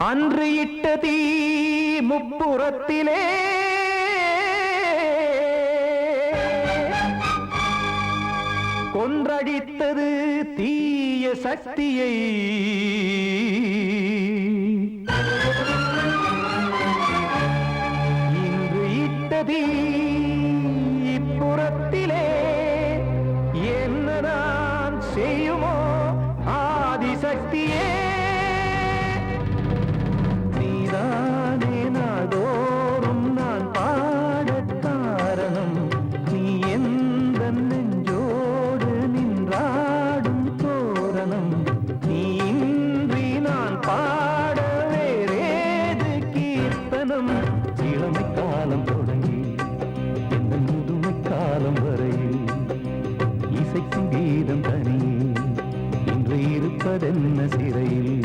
அன்று இட்ட தீ முப்புறத்திலே கொன்றடித்தது தீய சக்தியை. இன்று இட்ட தீ இப்புறத்திலே என்ன நான் செய்யுமோ ஆதிசக்தியே. நீதானே நாடோறும் நான் பாடக் காரணம். நீ எந்த நெஞ்சோடு நின்றாடும் தோரணம். நீ இன்றி நான் பாட வேறேது கீர்த்தனம். இளமை காலம் தொடங்கி எந்த முதுமை காலம் வரையில் இசைக்கும் கீதம் தனியே இன்று இருப்பதென்ன சிறையில்.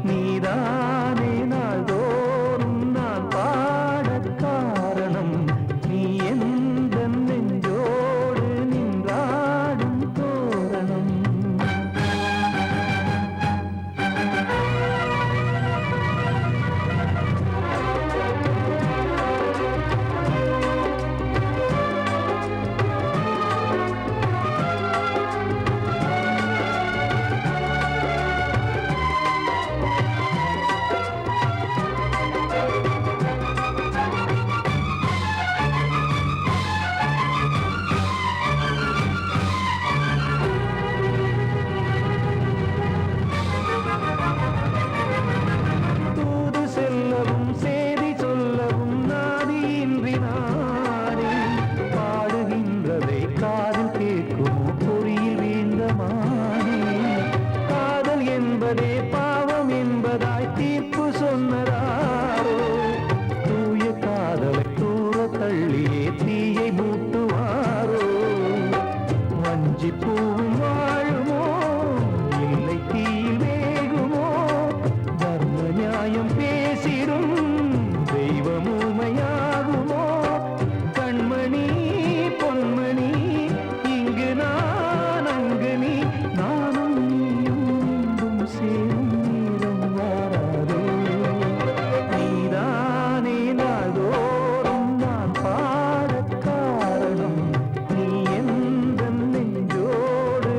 நீதானே நாள்தோறும் நான் பாடக் காரணம். நீ எந்த நெஞ்சோடு நின்றாடும் தோரணம். பாவம் என்பதாய் தீர்ப்பு சொன்னதாரோ. தூய காதலை தூர தள்ளியே தீயை மூட்டுவாரோ. வஞ்சி பூவும் வாழுமோ இல்லை தீயில் வேகுமோ. தர்ம நியாயம் பேசிடும் தெய்வம் ஊமையாகுமோ. கண்மணி பொன்மணி இங்கு நான் அங்கு நீ நானும் சேரும் நீரம் வாராதோ. நீதானே நாள்தோறும் நான் பாடக் காரணம். நீ எந்த நெஞ்சோடு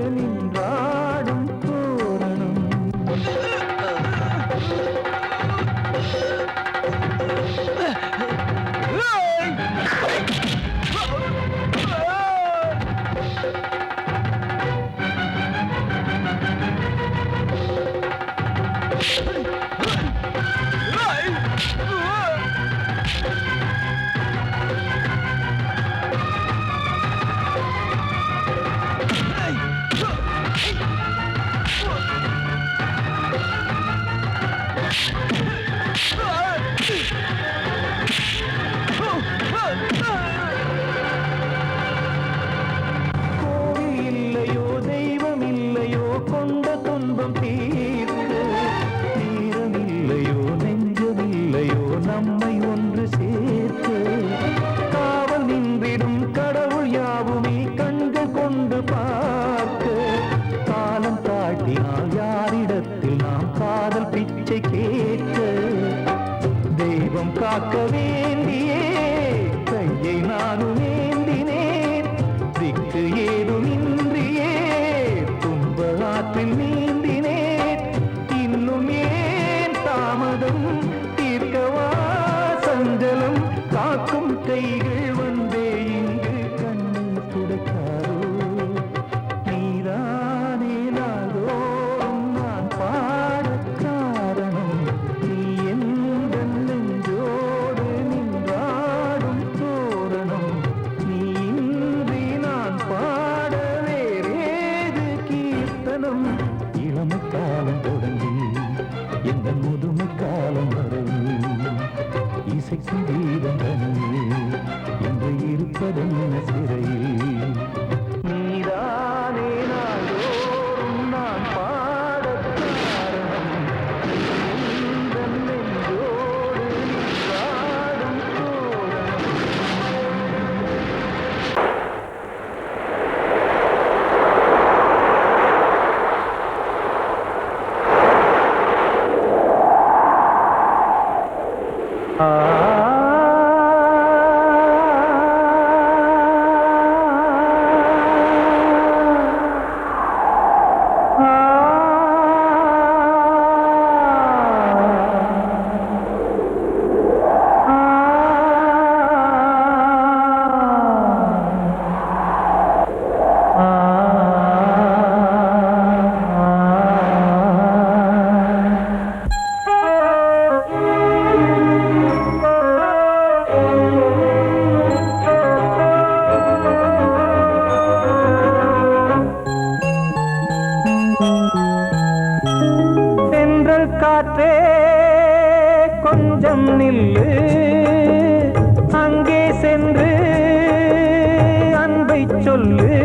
சொல்லு.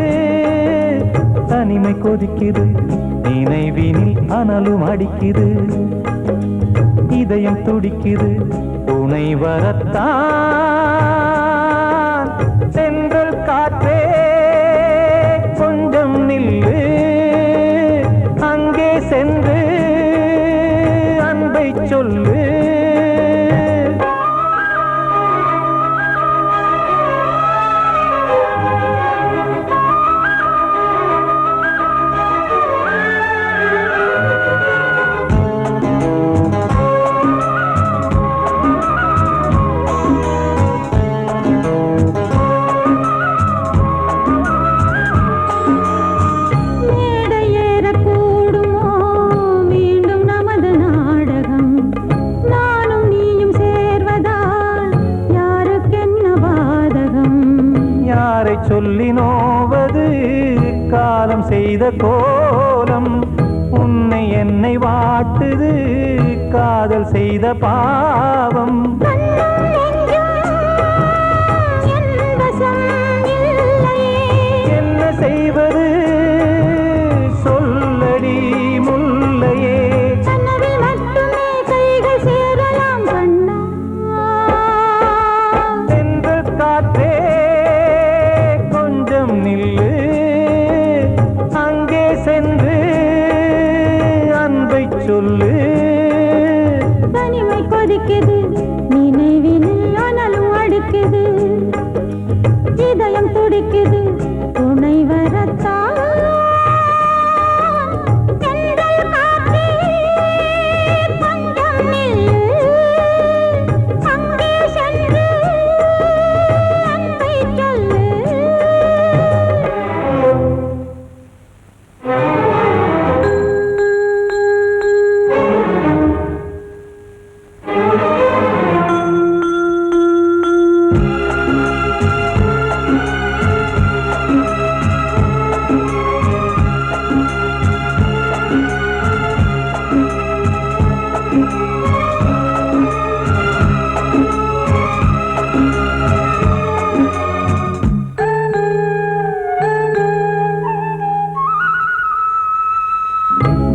தனிமை கொதிக்குது, நினைவினில் அனலும் அடிக்குது, இதயம் துடிக்குது, துணை வரத்தான். சென்றல் காற்றே கொஞ்சம் நில்லு, அங்கே சென்று அன்பை சொல்லு. சொல்லி நோவது காலம் செய்த கோலம், உன்னை என்னை வாட்டுது காதல் செய்த பாவம். என்ன செய்வது சொல்லடி முல்லையே. சென்றல் காற்றே நில்லு, அங்கே சென்று அன்பை சொல்லு. தனிமை கொதிக்குது, நினைவினில் அனலும் அடிக்குது, இதயம் துடிக்குது, துணை வரத்தான்.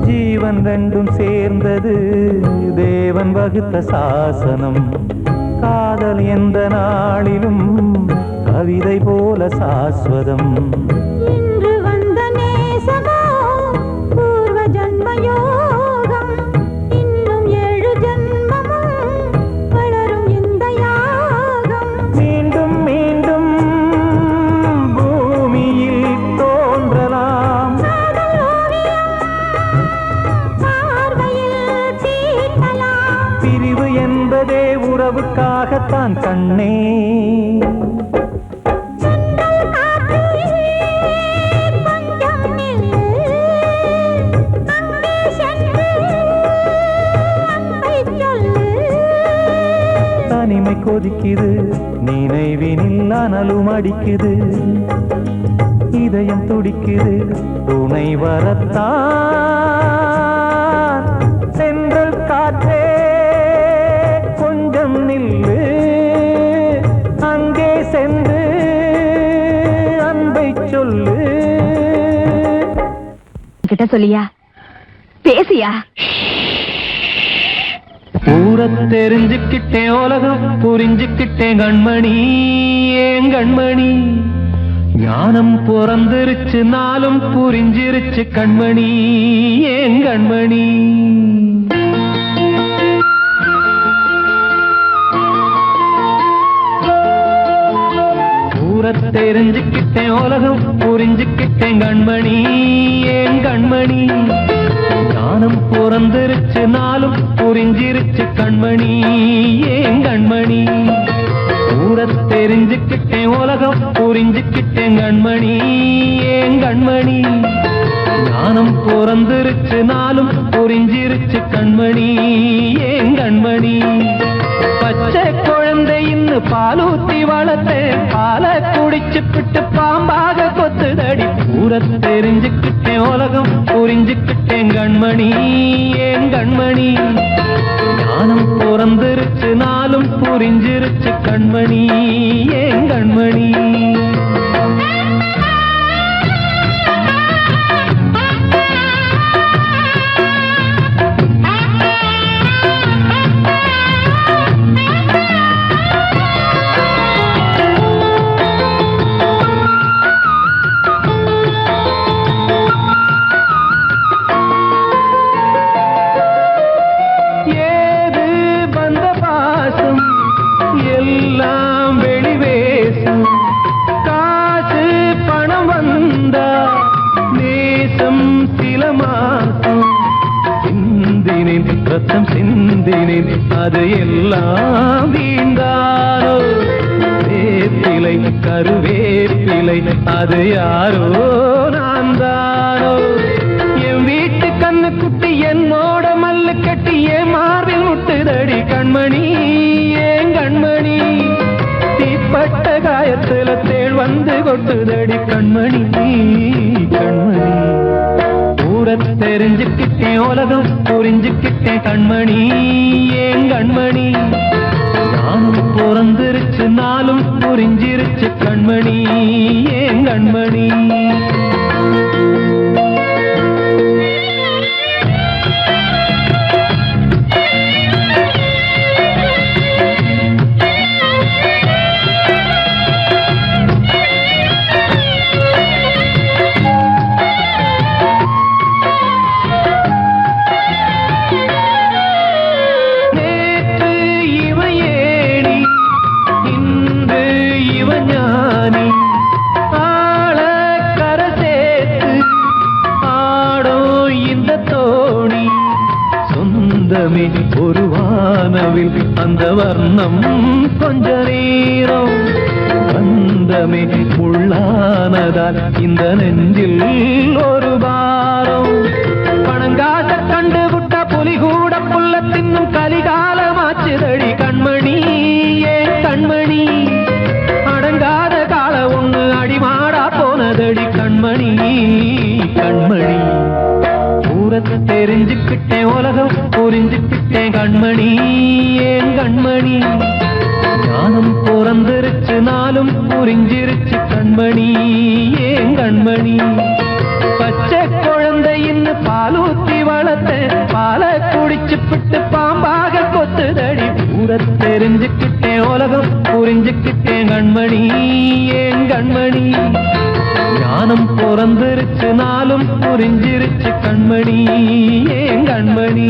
ஜீவன் ரெண்டும் சேர்ந்தது தேவன் வகுத்த சாசனம். காதல் எந்த நாளிலும் கவிதை போல சாஸ்வதம். இன்று வந்த நேசமோ பூர்வ ஜன்மயோகம், இன்னும் 7 ஜன்மமும் வளரும் இந்த யாகம். மீண்டும் மீண்டும் பூமியில் தோன்றலாம், பிரிவு என்பதே உறவுக்காகத்தான் கண்ணே. தனிமை கொதிக்குது, நினைவினில் அனலும் அடிக்குது, இதயம் துடிக்குது, துணை வரத்தான். சென்றல் காற்றே கொஞ்சம் நில்லு, அங்கே சென்று அன்பை சொல்லு. கிட்ட சொல்லியா, பேசியா? ஊர தெரிஞ்சுக்கிட்டேன், உலகம் புரிஞ்சுக்கிட்டேன் கண்மணி, ஏன் கண்மணி. ஞானம் பிறந்திருச்சு, நாளும் புரிஞ்சிருச்சு கண்மணி, ஏன் கண்மணி. ஊர தெரிஞ்சுக்கிட்டேன், உலகம் புரிஞ்சுக்கிட்டேன் கண்மணி, ஏன் கண்மணி. ஞானம் பிறந்திருச்சு, நாளும் புரிஞ்சிருச்சு கண்மணி, ஏன் கண்மணி. ஊர தெரிஞ்சுக்கிட்டேன், உலகம் புரிஞ்சுக்கிட்டேன் கண்மணி, ஏன் கண்மணி. ஞானம் பிறந்திருச்சு, நாளும் புரிஞ்சிருச்சு கண்மணி, ஏன் கண்மணி. பச்சை குழந்தை இன்னும் பாலூத்தி வளர்த்தேன், பாலை குடிச்சு பிட்டு பாம்பாக கொத்துதடி. ஊர தெரிஞ்சுக்கிட்டேன், உலகம் புரிஞ்சுக்கிட்டேன் கண்மணி, ஏன் கண்மணி. ஞானம் பிறந்திருச்சு, நாளும் புரிஞ்சிருச்சு கண்மணி, ஏன் கண்மணி. ரத்தம் சிந்தினேன் அது எல்லாம் வீண்டாரோ வேப்பிலை கருவேப்பிலை அது யாரோ நான் தானோ என் வீட்டு கண்ணு குட்டி என்னோட மல்லு கட்டி என் மார்பில் முட்டுதடி கண்மணி ஏன் கண்மணி தீப்பட்ட காயத்துல தேள் வந்து கொட்டுதடி கண்மணி கண்மணி ஊரை தெரிஞ்சுக்கிட்டேன் உலகம் புரிஞ்சுக்கிட்டேன் கண்மணி ஏன் கண்மணி நானும் பிறந்திருச்சு நாளும் புரிஞ்சிருச்சு கண்மணி ஏன் கண்மணி ஒரு வானவில் அந்த வர்ணம் கொஞ்ச நேரம் பந்தமே உள்ளானதால் இந்த நெஞ்சில் ஒரு பாரம் பணங்காட்ட கண்டு விட்ட புலி கூட புல்ல தின்னும் கலிகாலமாச்சுதடி கண்மணி ஏன் கண்மணி அடங்காத கால ஒண்ணு அடிமாடா போனதடி கண்மணி கண்மணி தெரிஞ்சுக்கிட்டேன் உலகம் புரிஞ்சுக்கிட்டேன் கண்மணி ஏன் கண்மணி ஞானம் பிறந்திருச்சு நாளும் புரிஞ்சிருச்சு கண்மணி ஏன் கண்மணி பச்சை குழந்தை இன்னும் பாலூத்தி வளர்த்தேன் பாலை குடிச்சு பிட்டு பாம்பாக கொத்துதடி ஊரை தெரிஞ்சுக்கிட்டேன் உலகம் புரிஞ்சுக்கிட்டேன் கண்மணி ஏன் கண்மணி ஞானம் பிறந்திருச்சு நாளும் புரிஞ்சிருச்சு கண்மணி ஏன் கண்மணி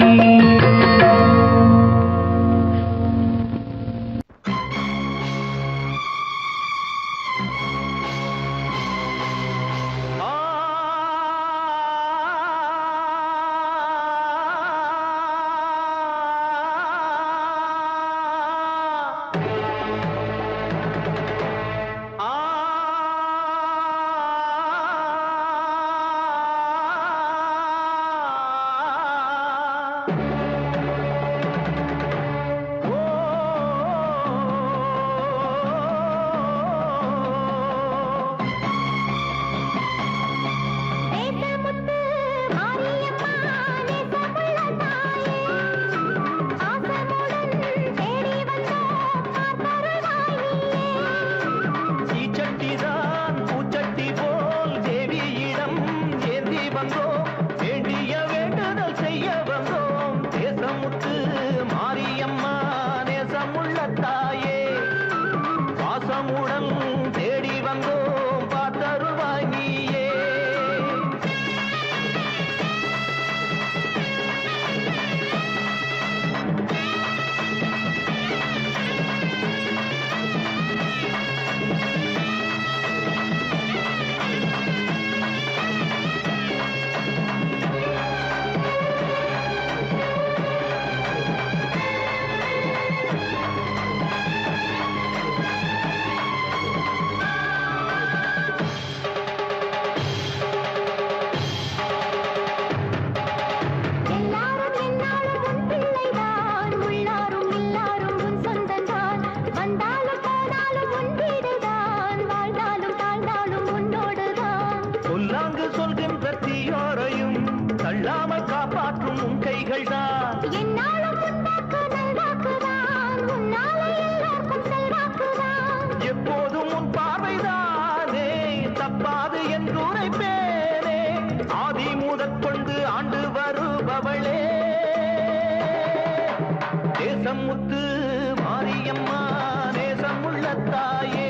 தேசமுத்து மாரியம்மா நேசமுள்ள தாயே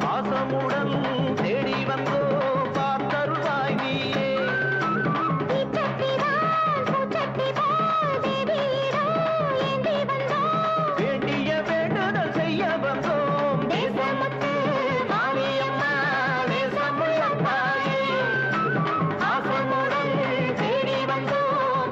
பாசமுடன் தேடி வந்தோ பார்த்தருள்வாய் நீயே வேண்டிய வேண்டுதல் செய்ய வந்தோம் தேசமுத்து மாரியம்மா நேசமுள்ள தாயே பாசமுடன் தேடி வந்தோம்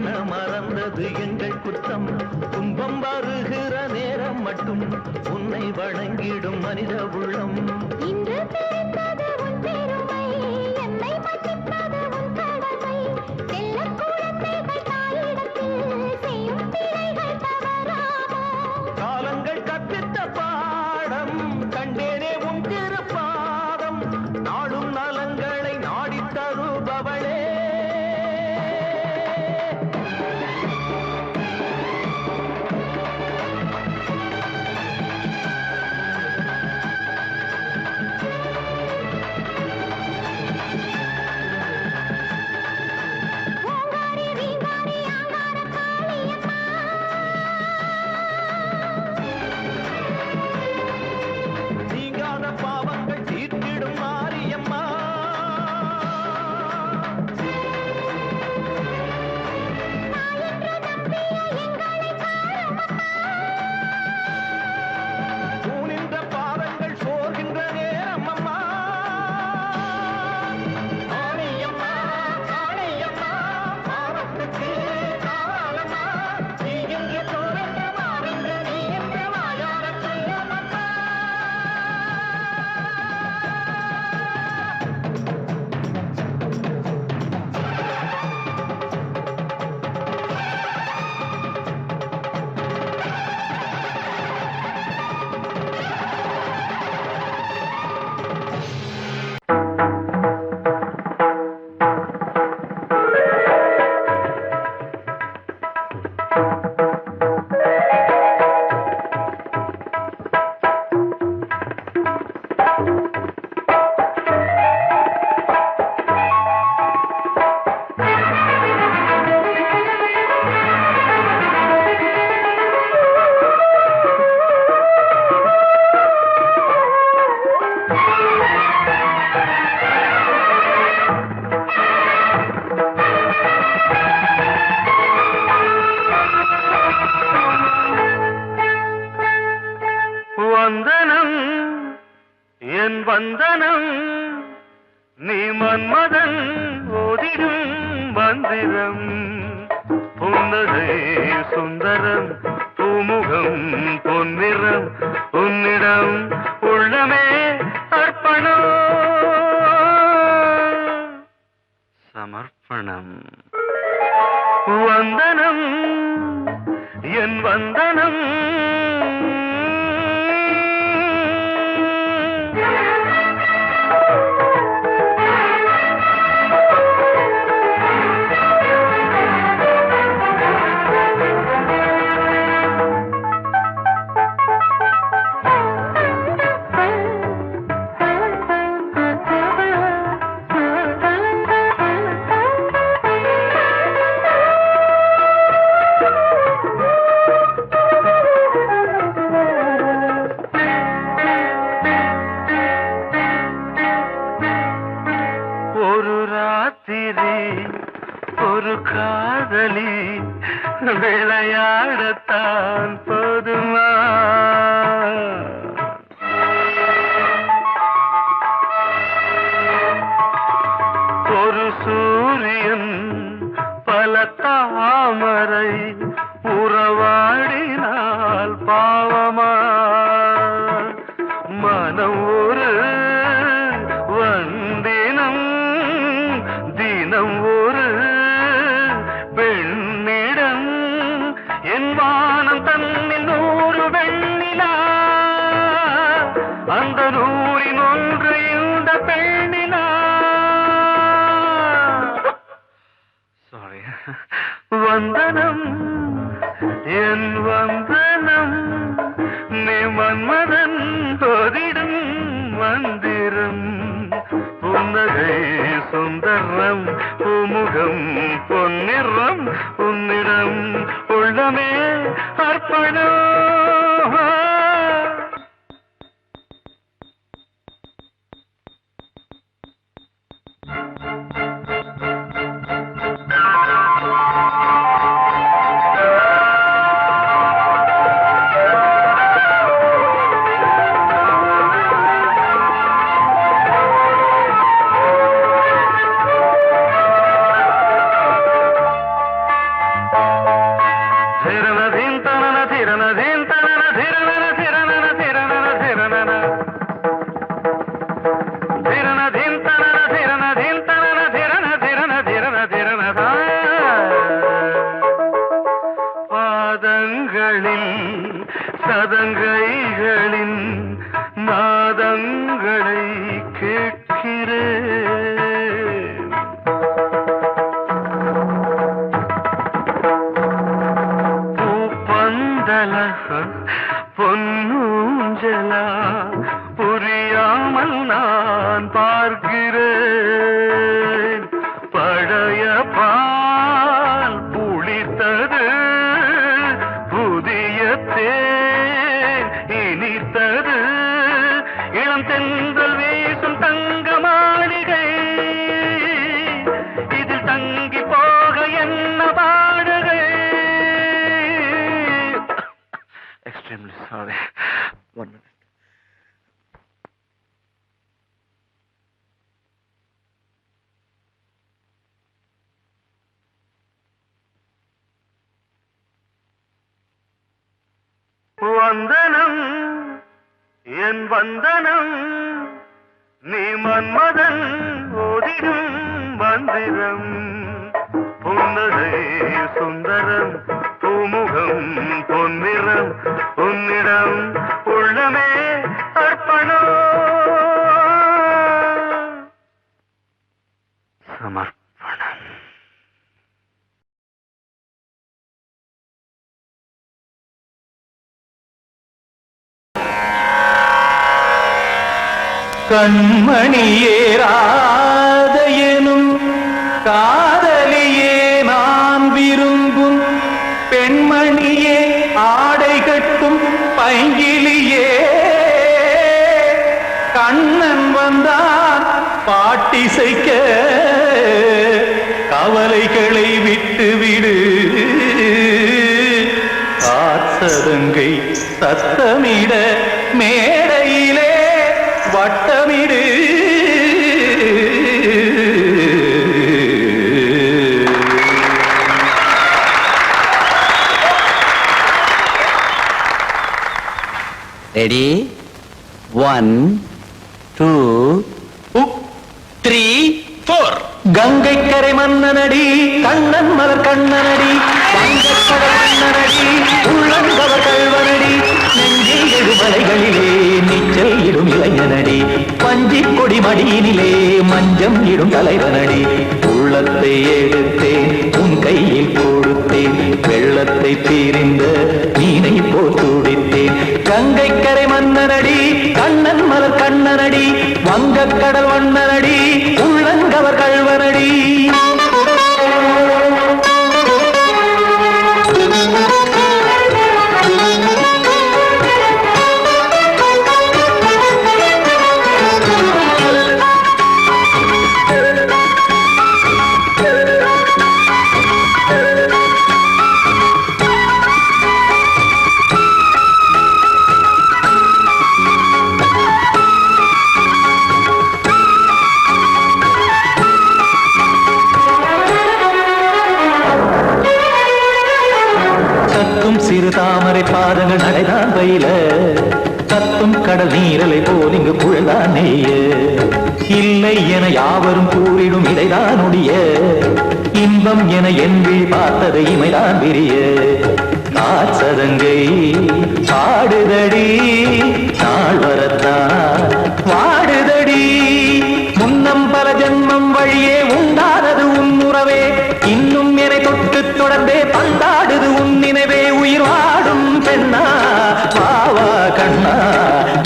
என்ன மறந்தது எங்கள் குற்றம் துன்பம் வருகிற நேரம் மட்டும் உன்னை வணங்கிடும் மனித உள்ளம் இன்று பிறந்தது உன் பெருமை என்னை மன்னிப்பது உன் கடமை செல்லக் குழந்தைகள் தாயிடத்தில் செய்யும் பிழைகள் தவறாமோ காலங்கள் கற்பித்த பாடம் கண்டேனே உன் திருப்பாதம் நாடும் நலங்களை நாடித் தருபவளே ஓங்காரி வீங்காரி ஆங்கார காளியம்மா நீங்காத பாவங்கள் தீர்த்திடும் மாரியம்மா நாயென்று நம்பிய எங்களை காருமம்மா தூணின்ற பாதங்கள் சோர்கின்ற நேரம் அம்மா ஆணையம்மா ஆணையம்மா பாவத்துக்கு காலம்மா நீ என்று தோன்ற மாறின்று நீ என்று வாயார சொல்லமம்மா வந்தனம் என் வந்தனம் நீ மன்மதன் ஓதிடும் மந்திரம் புன்னகை சுந்தரம் பூமுகம் பொன்னிறம் உன்னிடம் உள்ளமே அர்ப்பணம் சமர்ப்பணம் வந்தனம் என் வந்தனம் ஒரு ராத்திரி ஒரு காதலி விளையாடத்தான் போதுமா ஒரு சூரியன் பல தாமரை உறவாடினால் பாவமா மனம் ஒரு வந்தினம் தினம் ஒரு பெண்ணிடம் என் வானம் தன்னில் 100 வெண்ணிலா அந்த 100ன் ஒன்று இந்த பெண்ணிலா சாரி வந்தனம் என் வந்தனம் நீ மன்மதன் ஓதிடும் மந்திரம் புன்னகை சுந்தரம் பூமுகம் பொன்னிறம் உன்னிடம் உள்ளமே அர்ப்பணம் பாதங்களை கேட்கிறேன். பூப்பந்தல பொன்னூஞ்சலா புரியாமல் நான் பார்க்கிறேன். பழைய பால் புளித்தது, புதிய தேன் இனித்தது, இளம் தென்றல் வீசும் தங்க மாளிகை, இதில் தங்கி போக என்ன பாடுகை. Extremely sorry. 1 minute. வந்தனம் என் வந்தனம், நீ மன்மதன் ஓதிடும் மந்திரம். புன்னகை சுந்தரம், பூமுகம் பொன்னிறம், உன்னிடம் உள்ளமே அர்ப்பணம் சமர்ப்பணம். கண்மணியேராத எனும் காதலியே நான் விரும்பும் பெண்மணியே, ஆடை கட்டும் பைங்கிலியே, கண்ணன் வந்தான் பாட்டிசைக்க, கவலைகளை விட்டுவிடு, காத்ததங்கை சத்தமிட மேடையிலே வட்டமிடு. ரெடி 1 2 3 4. கங்கை கரை மன்னனடி, கண்ணன் மலர் கண்ணனடி, வங்கக்கடல் மன்னனடி, உள்ளங்கவர் கல்வனடி, நெஞ்சில் எழுமலைகளிலே நீச்சல் இடும் இளைஞனடி, பஞ்சிக் கொடி மடியினிலே மஞ்சம் இடும் தலைவனடி. உள்ளத்தை எடுத்தேன் உன் கையில் கொடுத்தேன், வெள்ளத்தை தீரிந்த மீனை போல் துடித்தேன். கங்கை கரை மன்னனடி, கண்ணன் மலர் கண்ணனடி, வங்கக்கடல் வண்ணனடி, உள்ளங்கவர் கல்வனடி. சிறு தாமரை பாதங்கள் நடைதான் பயில, கத்தும் கடல் நீரலை போல் இங்கு குழல்தான் நெய்ய, இல்லை என யாவரும் கூறிடும் இடைதான் ஒடிய, இன்பம் என என்பி பார்த்தது இமைதான் விரிய. காச்சதங்கை பாடுதடி நாள் வரத்தான் வாடுதடி, முன்னம் பல ஜென்மம் வழியே உண்டானது உன் உறவே, இன்னும் என்னை தொட்டு தொடர்ந்தே பந்தாடுது உன் நினைவே. உயிர் வாடும் பெண்ணா வாவா கண்ணா,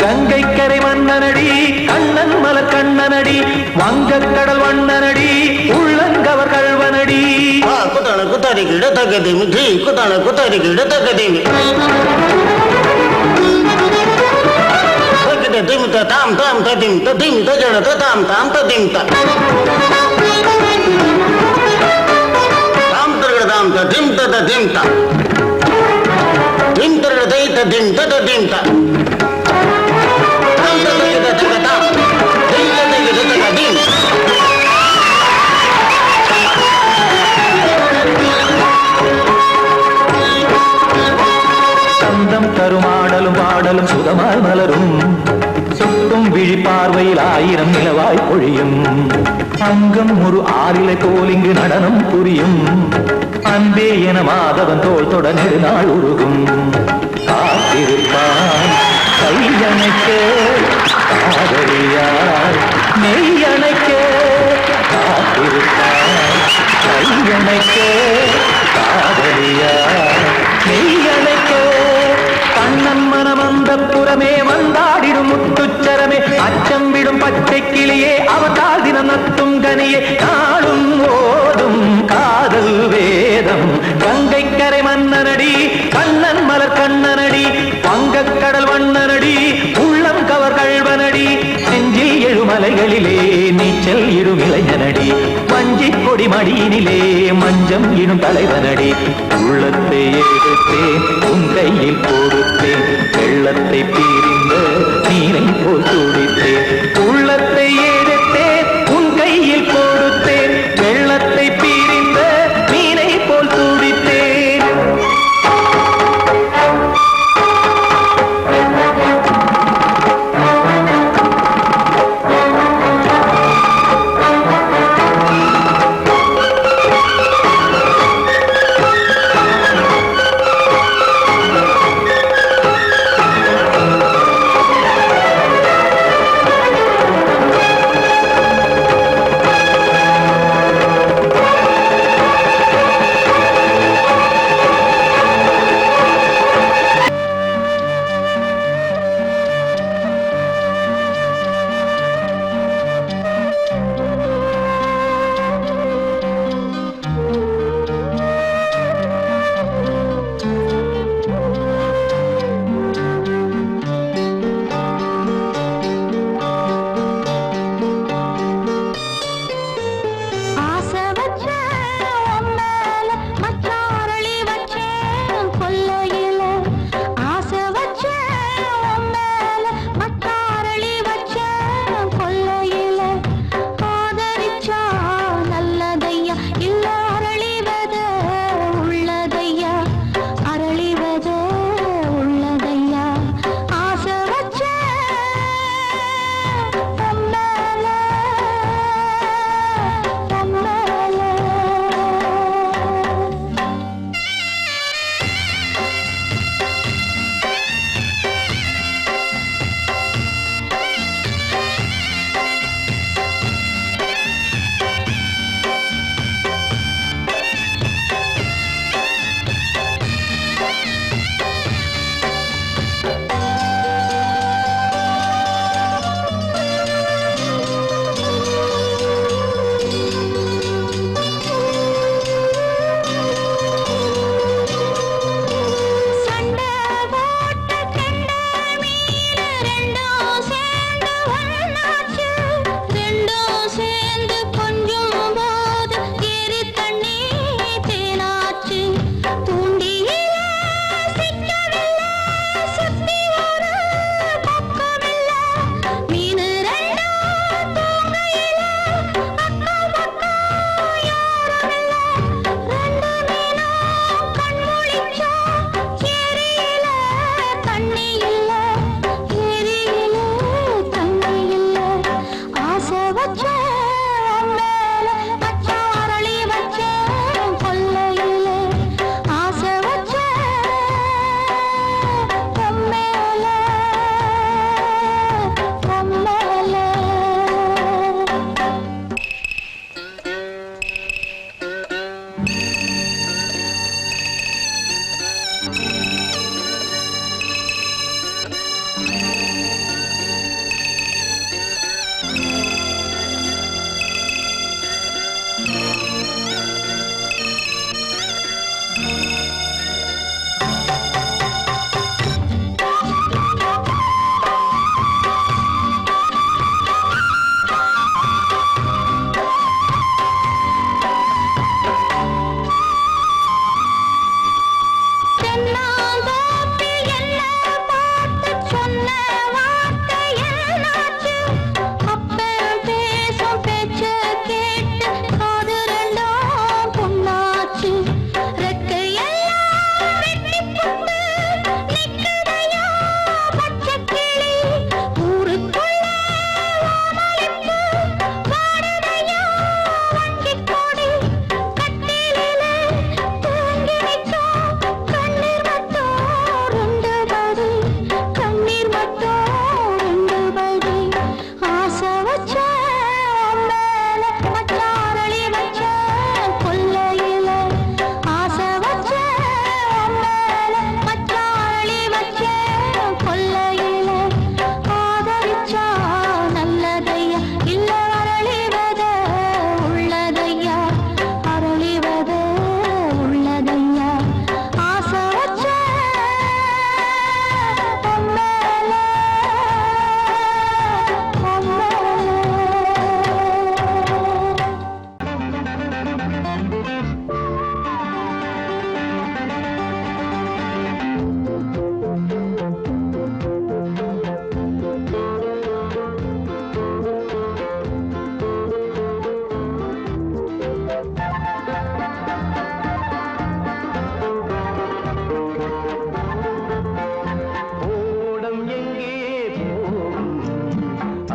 கங்கை கரை மன்னனடி, கண்ணன் மலர் கண்ணனடி, வங்கக்கடல் வண்ணனடி, உள்ளங்கவர் கல்வனடி. குத்தான குத்தாரி கிட தகதிமி ஜி, குத்தான குத்தாரி கிட தகதிமி திம் தாம் தாம் ததிம் ததிம் தஜன தாம் தாம் ததிம் தாம் தாம் ததிம் ததிம் தாம் திம் தர தை ததிம் ததிம் தாம் தாம் ததிம் ததிம் தாம் திம் ததிம் ததிம். சந்தம் தருமாடலும் பாடலும் சுகமாய் மலரும், சுட்டும் விழி பார்வையில் 1000 நிலவாய் பொழியும், அங்கம் ஒரு ஆறிலை போல் இங்கு நடனம் புரியும், அன்பே என மாதவன் தோள் தொட நெடுநாள் உருகும். காத்திருப்பான் கையணைக்க மெய்யணைக்க காத்திருப்பாய் கையணைக்க காதலியா மெய்யணைக்க கண்ணன் மனம் அந்த புறமே வந்தாடிடும் முத்துச்சரமே அச்சம் விடும் பச்சை கிளியே அவதால் தினம் நத்தும் கனியே நாளும் ஓதும் காதல் வேதம் கங்கை கரை மன்னனடி கண்ணன் மலர் கண்ணனடி வங்கக் கடல் வண்ணனடி உள்ளம் கவர் கழ்வனடி நெஞ்சில் எழுமலைகளிலே நீச்சல் இடும் இளைஞனடி வஞ்சி கொடி மடியினிலே மஞ்சம் இடும் தலைவனடி உள்ளத்தை எடுத்தேன் உன் கையில் கொடுத்தேன் வெள்ளத்தை பிரிந்த நீரை போல் துடித்தேன் உள்ளத்தை எடுத்தேன் உன் கையில் கொடுத்தேன் வெள்ளத்தை பிரிந்த நீரை போல் துடித்தேன்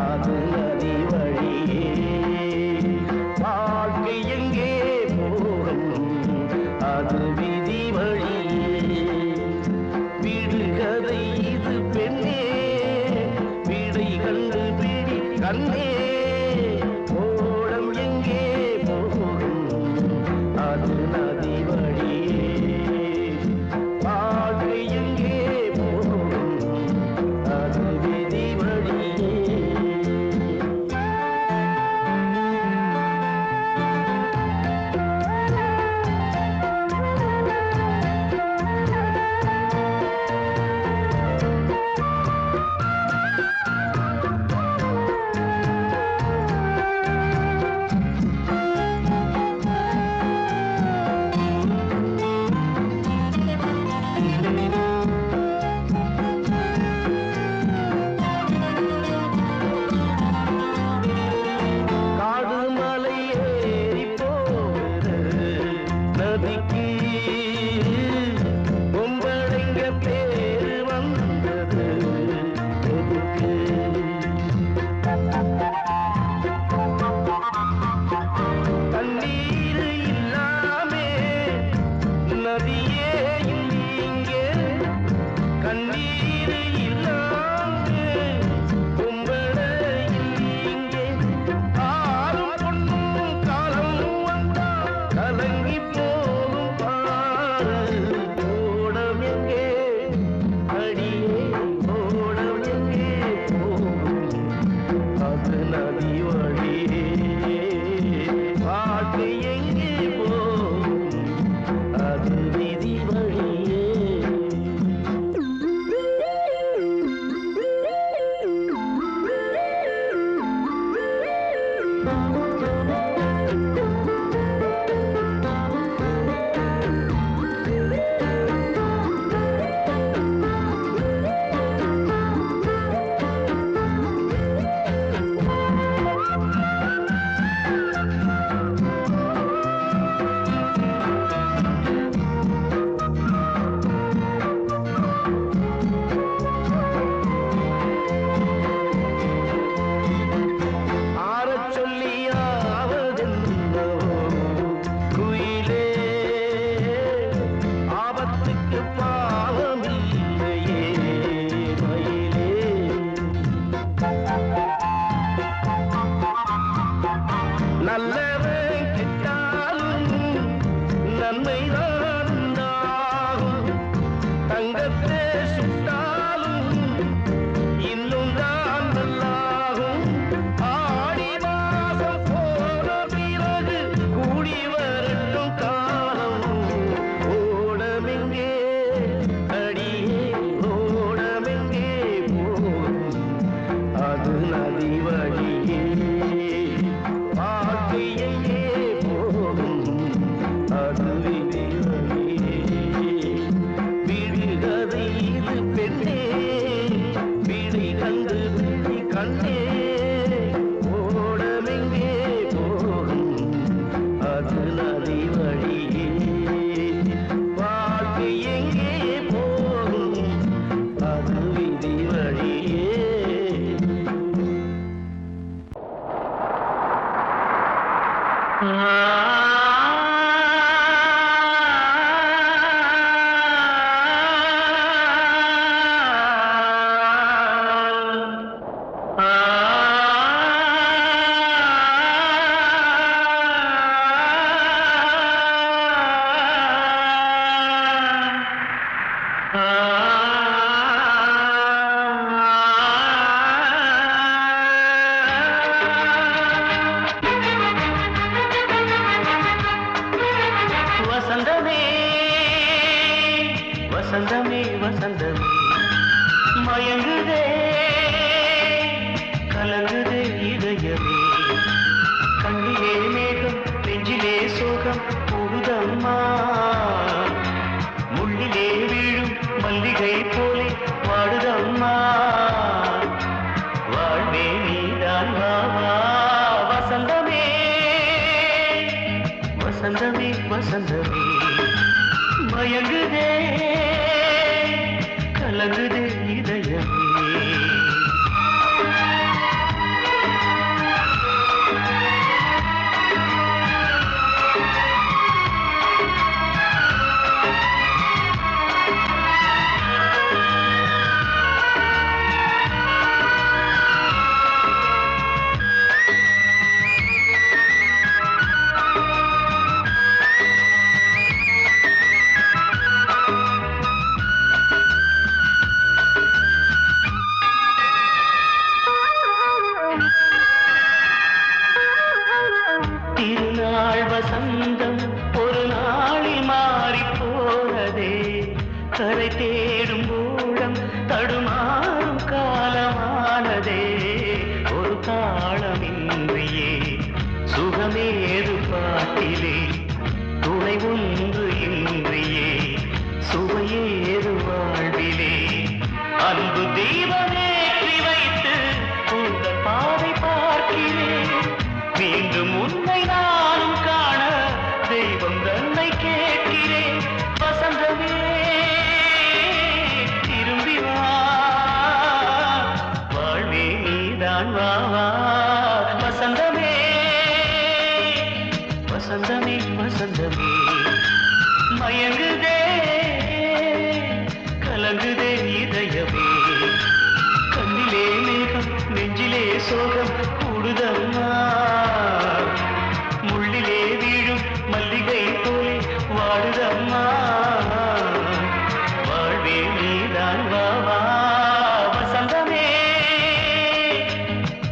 அது நதி வழியே வாழ்க்கை எங்கே போகும் அது விதி வழியே விடுகதை இது பெண்ணே விடை கண்டு பிடி கண்ணே ஓடம் எங்கே போகும் அது நதி வழியே வாழ்க்கை எங்கே போகும் அது விதி வழியே காடு மலை ஏறி போகிறது நதிக்கு பொம்பளைங்க பேரு வந்தது எதுக்கு தண்ணீர் இல்லாமே நதியே இங்கே கண்ணீர் இல்லாமே பொம்பளை இங்கே ஆறும் பொண்ணும் காலம் வந்தா கலங்கி போகும் பாரு ஓடம் எங்கே அடியே ஓடம் எங்கே போகும் அது நதி வழியே வாழ்க்கை எங்கே போகும் அது விதி வழியே ஆறச் சொல்லியாவதென்னோ குயிலே ஆபத்துக்கு பாவமில்லையே மயிலே நல்லவன் கெட்டாலும் நன்மைதான் உண்டாகும் தங்கத்தை சுட்டாலும் இன்னும் தான் நல்லாகும் ஆடி மாசம் போன பிறகு கூடி வரட்டும் காலம் ஓடமெங்கே அடியே ஓடமெங்கே போகும் அது நதி வழியே வாழ்க்கை எங்கே போகும் அது விதி வழியே விடுகதை இது பெண்ணே விடை கண்டு விழி கண்ணே ஓடமெங்கே போகும் அது நதி வழியே வாழ்க்கை எங்கே போகும் அது விதி வழியே வசந்தமே வசந்தமே வசந்தமே மயங்குதே கலங்குதே இதயமே கண்ணிலே மேகம் நெஞ்சிலே சோகம் கூடுதம்மா முள்ளிலே வீழும் மல்லிகை போலே வாடுதம்மா வாழ்வே நீதான் வாவா வசந்தமே வசந்தமே வசந்தமே மயங்குதே கலங்குதே இதயமே போகிறேன் மீண்டும் உன்னை நானும் காண தெய்வம் தன்னை கேட்கிறேன் வசந்தமே திரும்பி வா வாழ்வே நீதான் வா வா வசந்தமே வசந்தமே வசந்தமே மயங்குதே கலங்குதே இதயமே கண்ணிலே மேகம் நெஞ்சிலே சோகம் கூடுதம்மா முள்ளிலே வீழும் மல்லிகை போலே வாடுதம்மா வாழ்வே நீதான் வா வா வசந்தமே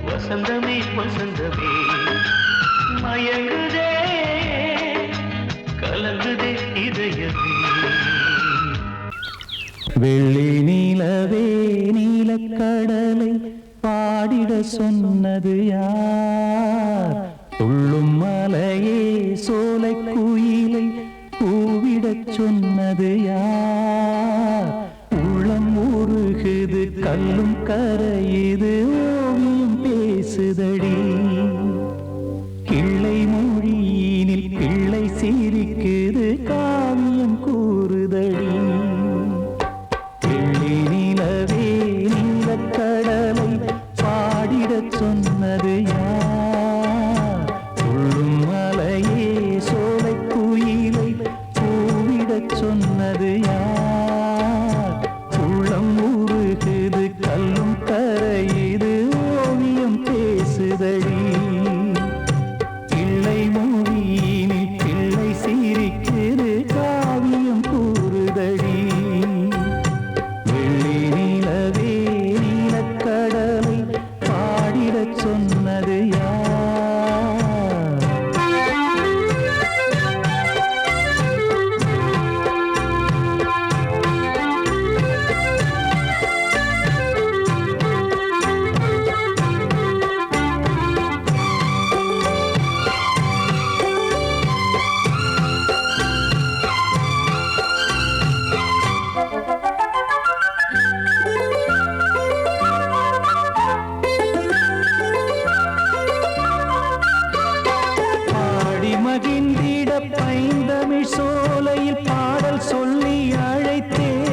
வசந்தமே வசந்தமே மயங்குதே கலங்குதே இதயமே வெள்ளி நீலவே நீலக்கடலை பாடிட சொன்னது யார் துள்ளும் மலையே சோலை குயிலை கூவிடச் சொன்னது யார் உள்ளம் உருகுது கல்லும் கரையுது ஓவியம் பேசுதடி கிள்ளை மொழியினில் பிள்ளை சிரிக்குது காவியம் கூறுதடி வெள்ளி நிலவே நீலக்கடலை பாடிடச் சொன்னது யார் துள்ளும் மலையே சோலை குயிலை கூவிடச் சொன்னது யார் உள்ளம் உருகுது கல்லும் கரையுது ஓவியம் பேசுதடி பிள்ளை மொழியினில் பிள்ளை சிரிக்குது காவியம் கூறுதடி வெள்ளி நிலவே நீலக்கடலை பாடிடச் சொன்னது யார் பாடி மகிழ்ந்திட பைந்தமிழ் சோலையில் பாடல் சொல்லி அழைத்தேன்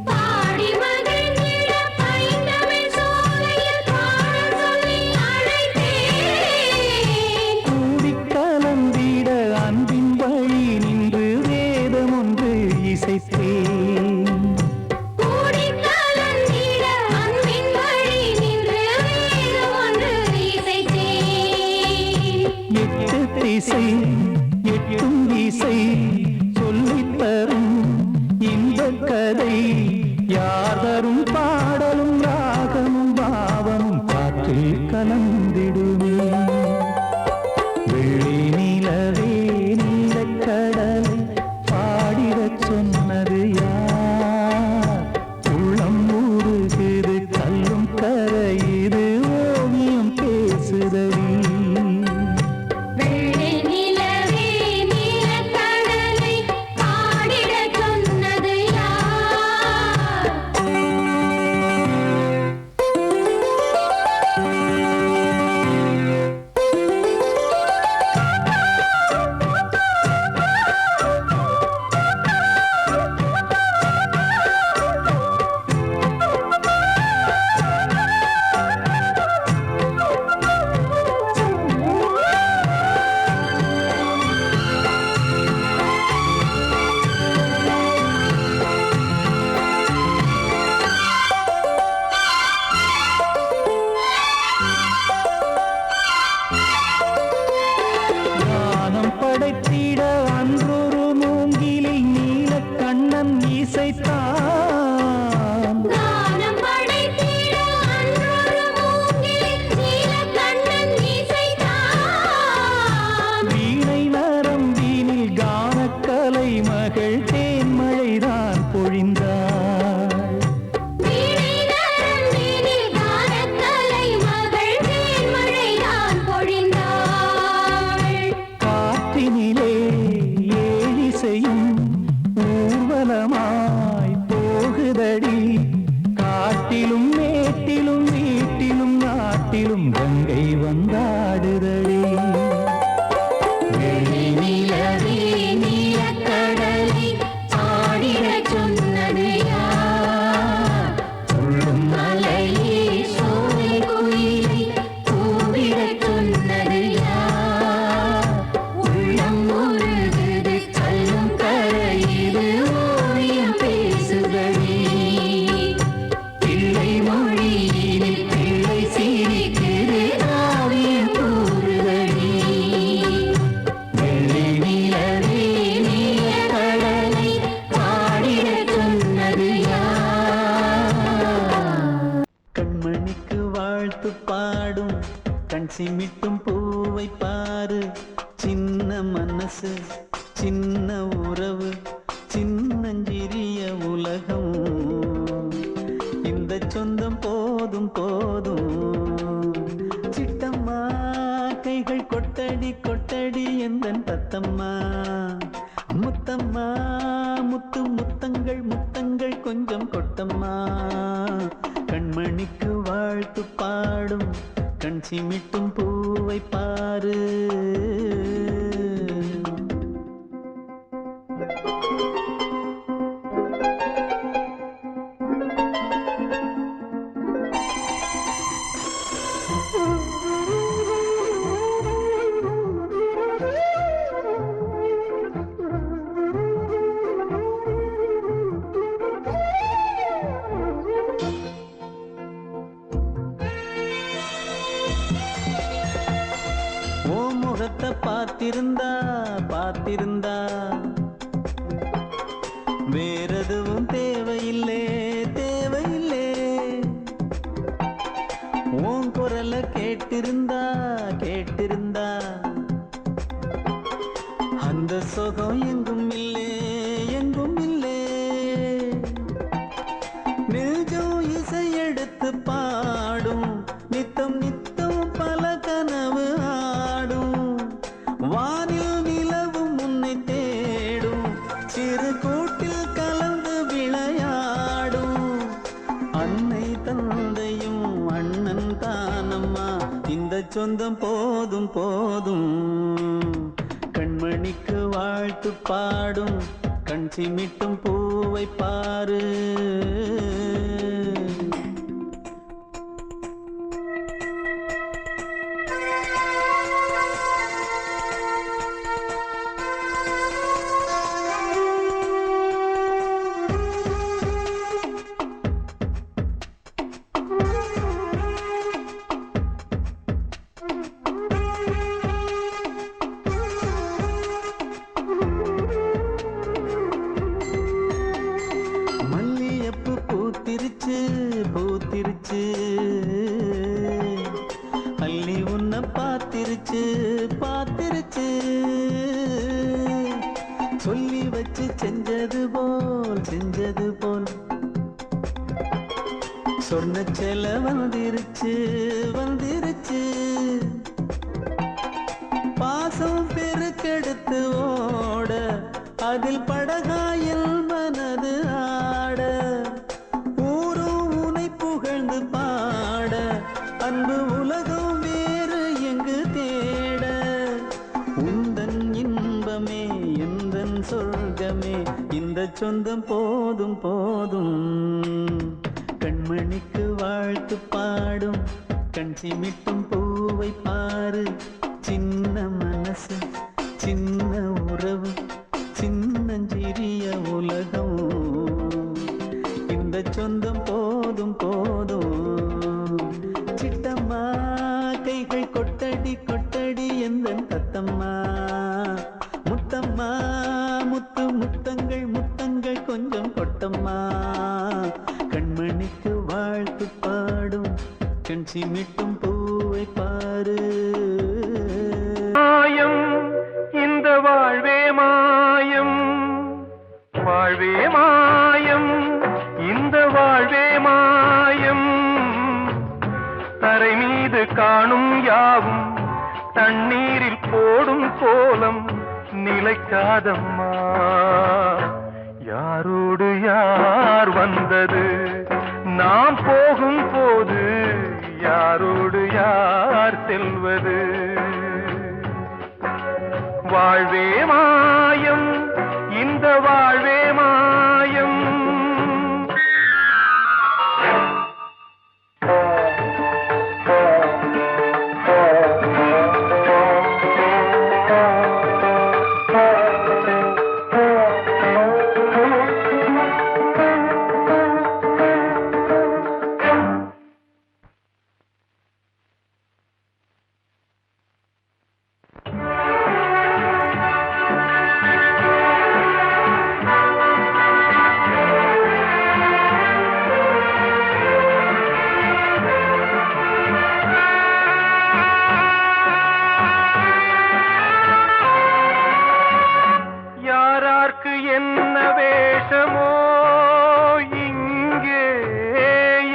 பாடி மகிழ்ந்திட பைந்தமிழ் சோலையில் பாடல் சொல்லி அழைத்தேன் கூடி கலந்திட அன்பின் வழி நின்று வேதம் ஒன்று இசைத்தேன் கூடி கலந்திட அன்பின் வழி நின்று வேதம் ஒன்று இசைத்தேன் எட்டு திசை எட்டும் இசை சொல்லித் தரும் இந்த கதை யார் தரும் பாடலும் ராகமும் பாவமும் காற்றில் கலந்திடுமே வெள்ளி நிலவே நீலக்கடலை பாடிடச் சொன்னது யார் உள்ளம் ஊறுகுது கல்லும் கரையுது ஓவியம் பேசுதடி வெள்ளி நிலவே நீலக்கடலை பாடிடச் சொன்னது யார் காட்டிலும் கங்கை வந்தாடுதடி. நிலவே நீலக்கடலை ஆடிடச் சொன்னது யார்? துள்ளும் மலையே சோலை குயிலை கூவிடச் சொன்னது யார்? உள்ளம் உருகுது கல்லும் கரையுது ஓவியம் பேசுதடி. பிள்ளை மொழியினில் பிள்ளை சிரிக்குது காவியம் கூறுதடி. வெள்ளை நிலவே நீலக்கடலை பாடிடச் சொன்னது யார்? கண்மணிக்கு வாழ்த்து பாடும் கண் சிமிட்டும் பூவை பாரு. சின்ன மனசு சின்ன உறவு சின்னஞ்சிறிய உலகம். இந்த சொந்தம் போதும் போதும். சிட்டம்மா கைகள் கொட்டடி கொட்டடி எந்தன் தத்தம்மா. முத்தம்மா முத்து முத்தங்கள் முத்தங்கள் கொஞ்சம் கொட்டம்மா. கண்மணிக்கு வாழ்த்து பாடும் கண் சிமிட்டும் பூவை பாரு. ஓ முகத்தை பார்த்திருந்தா பார்த்திருந்தா வேறெதுவும் தேவையில்லை தேவையில்லை. உன் குரலை கேட்டிருந்தா கேட்டிருந்தா அந்த சுகம் எங்கும் இல்லை எங்கும் இல்லை. நெஞ்சம் இசை எடுத்து பாடும் நித்தம் நித்தம் பல கனவு ஆடும். வானில் நிலவும் உன்னை தேடும் சிறு கூட்டில் கலந்து விளையாடும். அன்னை தந்தையும் அண்ணன் தானம்மா இந்த சொந்தம் போதும் போதும். கண்மணிக்கு வாழ்த்து பாடும் கண் சிமிட்டும் பூவை பாரு. மல்லியப்பு பூத்திருச்சு பூத்திருச்சு. அள்ளி உன்னை பார்த்திருச்சு பார்த்திருச்சு. சொல்லி வச்சு செஞ்சது போல் சொன்ன செல வந்துருச்சு வந்துருச்சு. பாசம் பெருக்கெடுத்து ஓட அதில் படகாயில் மனது ஆட. ஊரும் உனை புகழ்ந்து பாட அன்பு உலகம் வேறு எங்கு தேட. உந்தன் இன்பமே எந்தன் சொர்க்கமே இந்த சொந்தம் போதும் போதும். கண்மணிக்கு வாழ்த்து பாடும் கண் சிமிட்டும் பூவை பாரு. சின்ன மனசு சின்ன உறவு சின்னஞ்சிறிய உலகம். இந்த சொந்தம் போதும் போதும். சிட்டம்மா கைகள் கொட்டடி கொட்டடி எந்தன் தத்தம்மா. முத்தம்மா முத்து முத்தங்கள் முத்தங்கள் கொஞ்சம் கொட்டம்மா. கண்மணிக்கு வாழ்த்து பாடும் கண் சிமிட்டும் பூவை பாரு. மாயம் இந்த வாழ்வே மாயம் வாழ்வே மாயம் இந்த வாழ்வே மாயம். தரை மீது காணும் யாவும் தண்ணீரில் போடும் கோலம் நிலைக்காதம்மா. யாரோடு யார் வந்தது நாம் போகும் போது யாரோடு யார் யார் செல்வது? வாழ்வே மாயம், இந்த வாழ்வே மாயம். என்ன வேஷமோ இங்கே,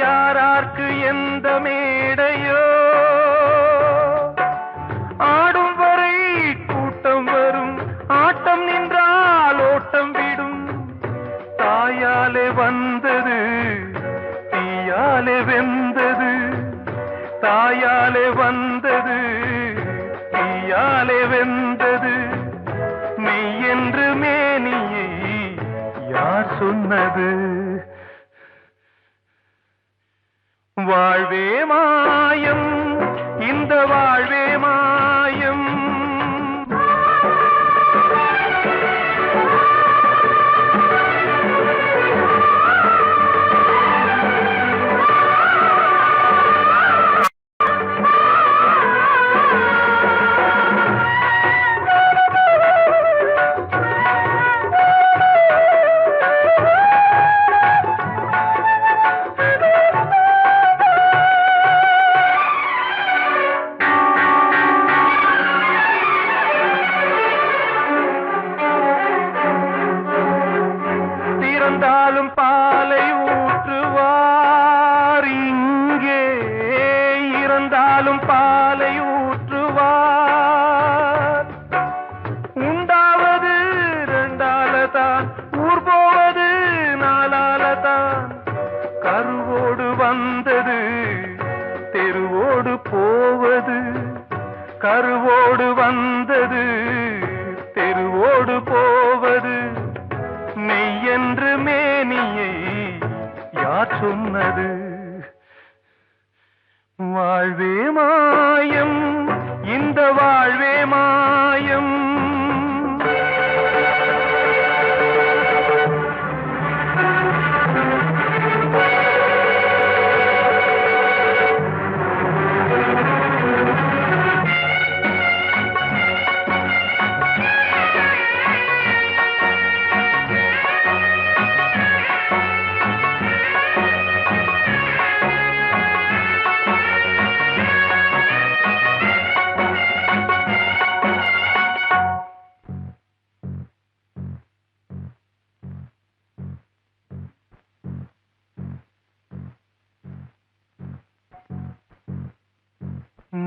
யாரார்க்கு எந்த மேடையோ, ஆடும் வரை கூட்டம் வரும், ஆட்டம் நின்றால் ஓட்டம் விடும். தாயாலே வந்தது தீயாலே வெந்தது, தாயாலே வந்தது தீயாலே வெந்தது. மெய் என்று மேனியை யார் சொன்னது? வாழ்வே மாயம், இந்த வாழ்வே மாயம். இறந்தாலும் பாலை ஊற்றுவார் இங்கே, இறந்தாலும் பாலை ஊற்றுவார். உண்டாவது ரெண்டாலதான், ஊர் போவது நாலாலதான். கருவோடு வந்தது தெருவோடு போவது, கருவோடு வந்தது தெருவோடு போவது. மெய் என்று மேனியை யார் சொன்னது? வாழ்வே மாயம், இந்த வாழ்வே மாயம்.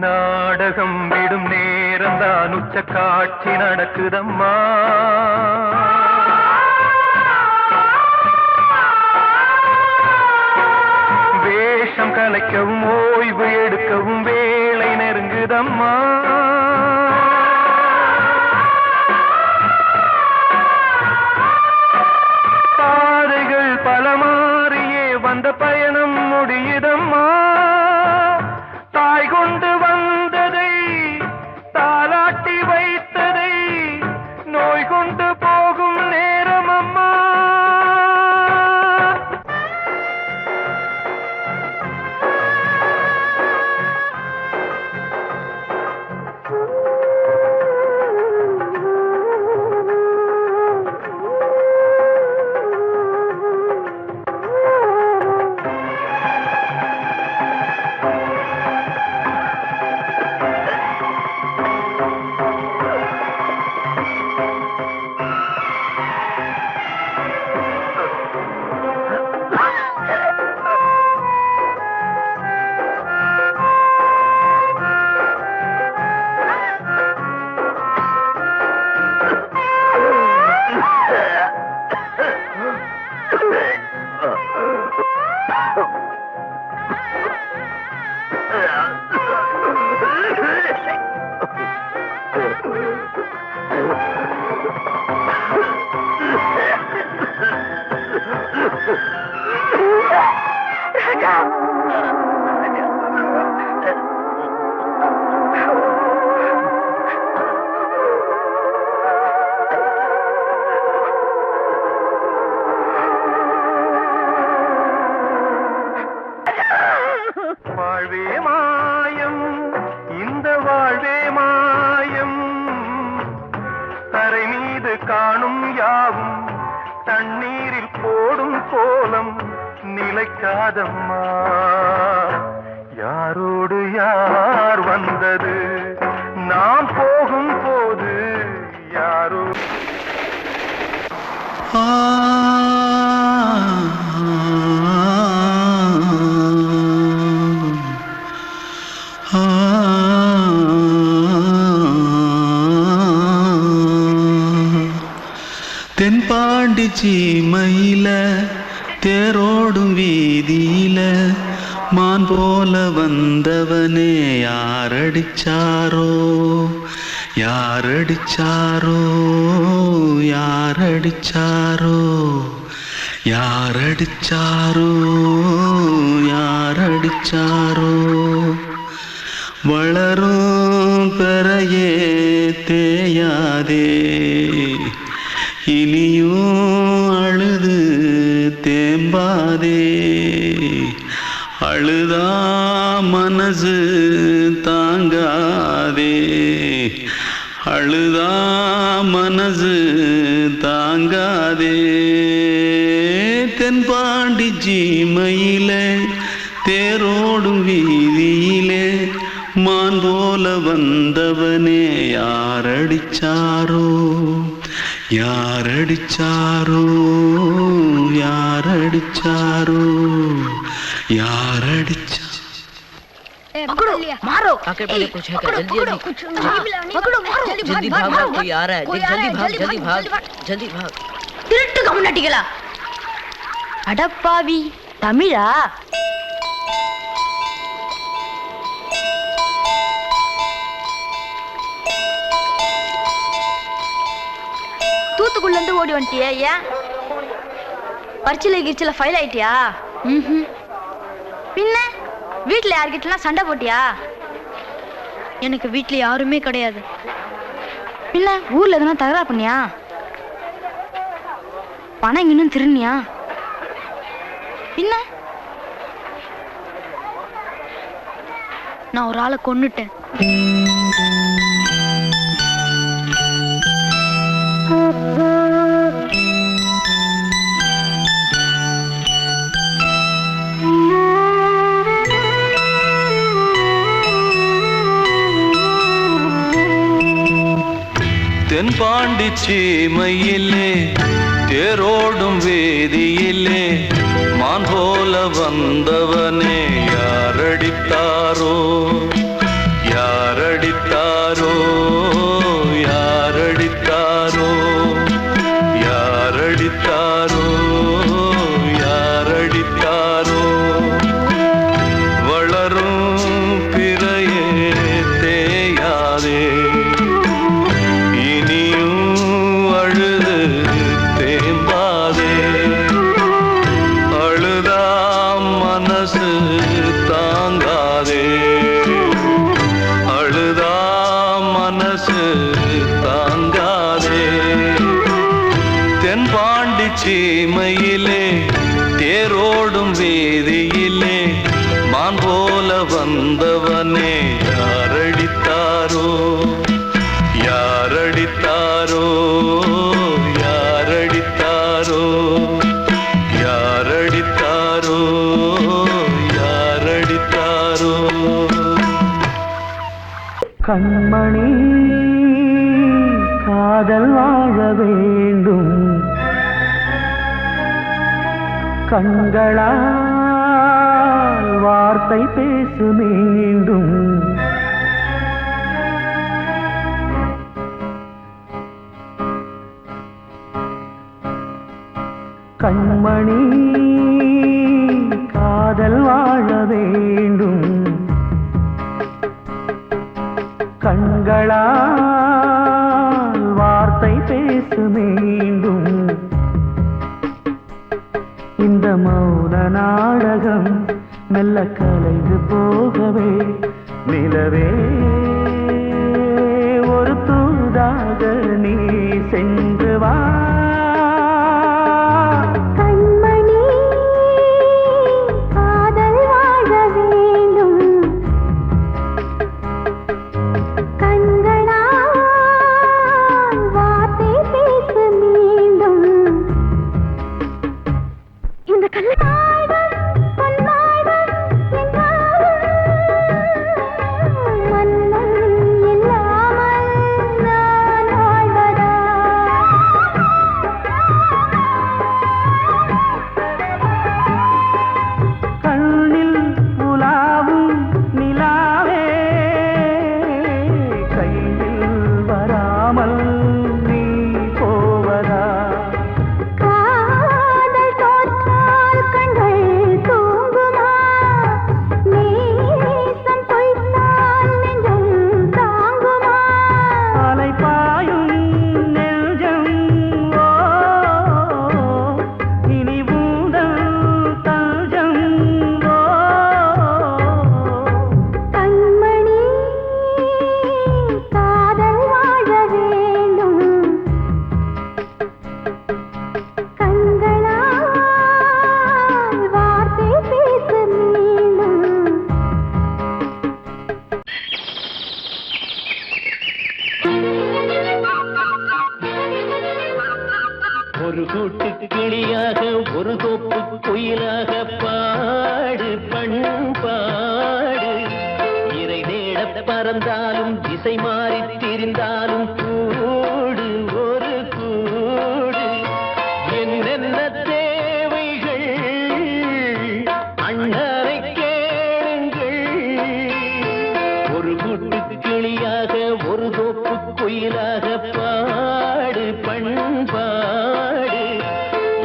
நாடகம் விடும் நேரம் தான், உச்ச காட்சி நடக்குதம்மா. வேஷம் கலைக்கவும் ஓய்வு எடுக்கவும் வேளை நெருங்குதம்மா. பாதைகள் பல மாறியே வந்த பயணம் முடியுதம்மா. தாய் கொண்டு வந்ததை தாலாட்டி வைத்ததை நோய் கொண்டு போகும் நேரம் அம்மா. நிலைக்காதம்மா யாரோடு யார் வந்தது நாம் போகும் போது யாரோ தென்பாண்டி சீமையில தேரோடும் வீதியில மான் போல வந்தவனே யாரடிச்சாரோ யாரடிச்சாரோ யாரடிச்சாரோ யாரடிச்சாரோ யாரடிச்சாரோ வளரும் பெறையே தேயாதே இனியும் அழுது தேம்பாதே அழுதா மனசு தாங்காதே அழுதா மனசு தாங்காதே தென்பாண்டி சீமையிலே தேரோடும் வீதியிலே மான் போல வந்தவனே யாரடிச்சாரோ யாரடிச்சாரோ யாரடிச்சாரோ யாரடிச்சா पकड़ो मारो आके पहले कुछ है क्या जल्दी जल्दी पकड़ो मारो जल्दी भाग भाग कोई आ रहा है जल्दी भाग जल्दी भाग திருட்டு கம்முனாட்டிகளா அடப்பாவி தமிழா தூத்துக்குள்ள இருந்து ஓடி வந்துட்டியா ஏன் பரிச்சையில கிரிச்சில ஃபைல் ஆயிட்டியா பின்ன வீட்டுல யார்கிட்டலாம் சண்டை போட்டியா எனக்கு வீட்டுல யாருமே கிடையாது பின்ன ஊர்ல எதுனா தகராறு பண்ணியா பணம் இன்னும் திருநியா பின்ன நான் ஒரு ஆளை கொன்னுட்டேன் தென்பாண்டி சீமையிலே தேரோடும் வேதியிலே மான் போல வந்தவனே யாரடித்தாரோ யாரடித்தாரோ யாரடித்தாரோ யாரடித்தாரோ யாரடித்தாரோ வளரும் பிறையே தேயாதே சீமையிலே தேரோடும் வேதியிலே மான் போல வந்தவனே யாரடித்தாரோ யாரடித்தாரோ யாரடித்தாரோ யாரடித்தாரோ யாரடித்தாரோ கண்மணி காதல் வாழ வேண்டும் கண்களால் வார்த்தை பேசு மீண்டும் கண்மணி காதல் வாழ வேண்டும் கண்களால் வார்த்தை பேசு மீண்டும் இந்த மௌன நாடகம் மெல்ல கலைந்து போகவே நிலவே ஒரு தூதாக நீ சென்று வா கண்மணி காதல் வாழ வேண்டும் கண்களால் வார்த்தை பேச மீண்டும் இந்த கல்யாணம் கூட்டு கிளியாக ஒரு தோப்பு குயிலாக பாடு பண்பாடு இறை தேட பறந்தாலும் திசை மாறி திரிந்தாலும் கூடு ஒரு கூடு என்னென்ன தேவைகள் அண்ணரை கேளுங்கள் ஒரு கூட்டு கிளியாக ஒரு தோப்பு குயிலாக பாடு பண்பாடு